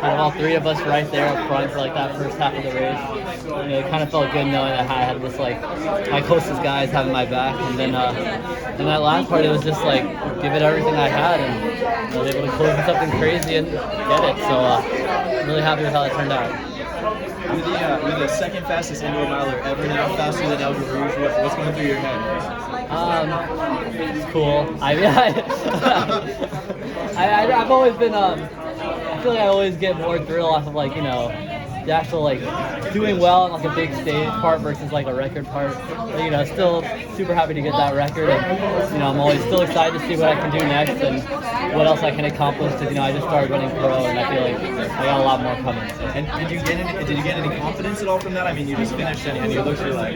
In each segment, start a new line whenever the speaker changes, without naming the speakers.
kind of all three of us right there up front for like that first half of the race. It kind of felt good knowing that I had this like my closest guys having my back, and then in that last part it was just like give it everything I had, and I was able to close with something crazy and get it. So I'm really happy with how it turned out.
You're the second fastest indoor miler ever now, faster than El Rouge. What's going through your head?
It's cool. I mean, I've always been, I feel like I always get more thrill off of like, the actual like doing well on like a big stage part versus like a record part. But, still super happy to get that record, and I'm always still excited to see what I can do next and what else I can accomplish. Because I just started running pro, and I feel like I got a lot more coming. So.
And did you get any confidence at all from that? I mean, you just finished and you looked like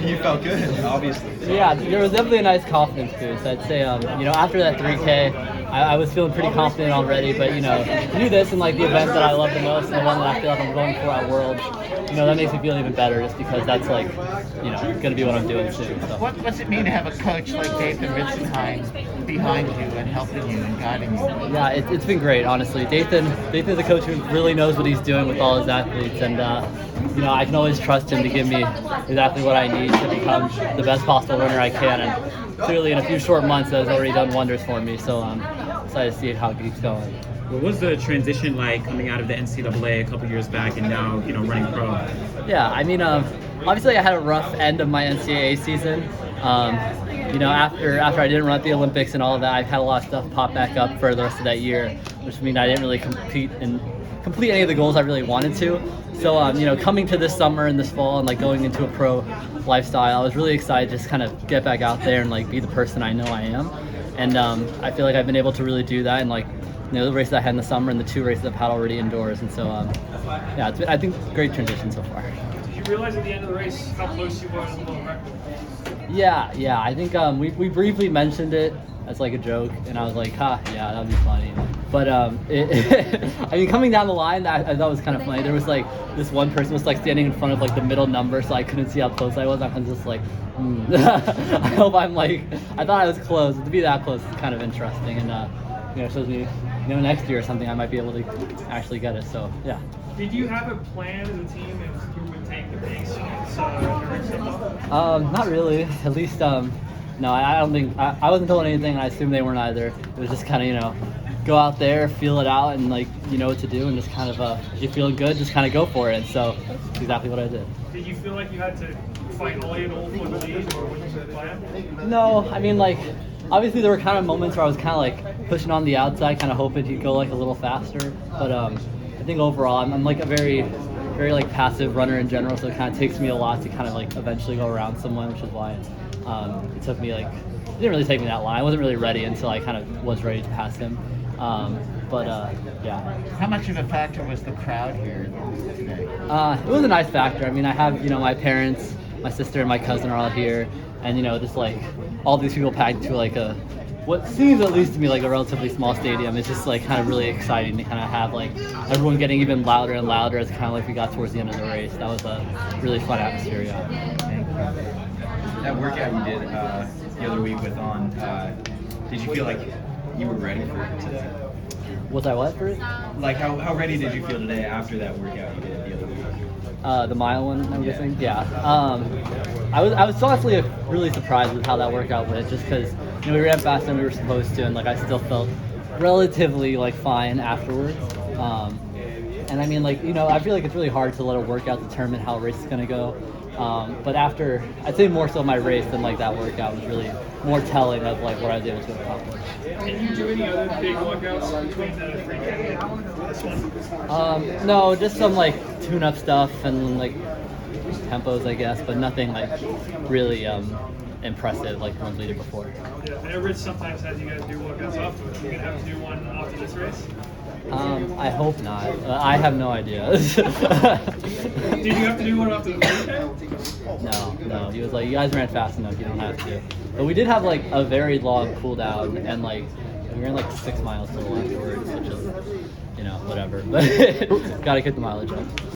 you felt good, obviously.
Yeah, there was definitely a nice confidence boost. I'd say after that 3K, I was feeling pretty confident already, but to do this in like the event that I love the most and the one that I feel like I'm going for at Worlds, that makes me feel even better just because that's like, going to be what I'm doing soon. So.
What's it mean to have a coach like Dathan Ritzenheim behind you and helping you and guiding you?
Yeah, it's been gre's honestly. Dathan's a coach who really knows what he's doing with all his athletes, and I can always trust him to give me exactly what I need to become the best possible runner I can, and clearly in a few short months that has already done wonders for me, so I'm excited to see how it keeps going.
What was the transition like coming out of the NCAA a couple years back and now, running pro?
Yeah, I mean, obviously I had a rough end of my NCAA season. After I didn't run at the Olympics and all of that, I've had a lot of stuff pop back up for the rest of that year, which means I didn't really complete any of the goals I really wanted to. So, coming to this summer and this fall and like going into a pro lifestyle, I was really excited to just kind of get back out there and like be the person I know I am. And I feel like I've been able to really do that, and like the races I had in the summer and the 2 races I've had already indoors. And so, it's been, I think, great transition so far.
Did you realize at the end of the race how close you were to the world record?
Yeah. I think we briefly mentioned it as like a joke, and I was like, yeah, that'd be funny. But I mean, coming down the line, I thought it was kind of funny. There was like this one person was like standing in front of like the middle number, so I couldn't see how close I was. I was just like, I hope I'm like, I thought I was close. To be that close is kind of interesting, and it shows me, next year or something I might be able to actually get it. So yeah.
Did you have a plan as a team as who would take the pace against
Not really. At least no, I don't think I wasn't told anything, and I assume they weren't either. It was just kind of go out there, feel it out, and like what to do, and just kind of if you're feeling good, just kind of go for it. And so that's exactly what I did.
Did you feel like you had to fight all your goals for the lead, or what you plan?
No, I mean like obviously there were kind of moments where I was kind of like pushing on the outside, kind of hoping he'd go like a little faster. But I think overall I'm like a very, very like passive runner in general, so it kind of takes me a lot to kind of like eventually go around someone, which is why it took me like, it didn't really take me that long. I wasn't really ready until I kind of was ready to pass him. Yeah.
How much of a factor was the crowd here today?
It was a nice factor. I mean, I have, my parents, my sister and my cousin are all here, and just like all these people packed to like what seems at least to me like a relatively small stadium. It's just like kind of really exciting to kind of have like everyone getting even louder and louder as kind of like we got towards the end of the race. That was a really fun atmosphere. Yeah.
That workout you did the other week with On, did you feel like you were ready for it today?
Was I what for it?
Like how ready did you feel today after that workout you did the other week?
The mile one, I'm guessing. Yeah. I was honestly really surprised with how that workout went, just because we ran faster than we were supposed to, and like I still felt relatively like fine afterwards. And I mean, like I feel like it's really hard to let a workout determine how a race is gonna go. But after, I'd say more so my race than like that workout was really more telling of like what I was able to accomplish.
Did you do any other big workouts between the 3K and this one?
No, just some like tune-up stuff and like tempos, I guess, but nothing like really impressive like the ones we did before.
Yeah, I know Rich sometimes has you guys do workouts afterwards. You're gonna have to do one after this race?
I hope not. I have no idea.
Did you have to do one after the 3K?
No. He was like, you guys ran fast enough, you don't have to. But we did have like a very long cool down, and like we ran like 6 miles total afterwards, which is, whatever. But gotta get the mileage up.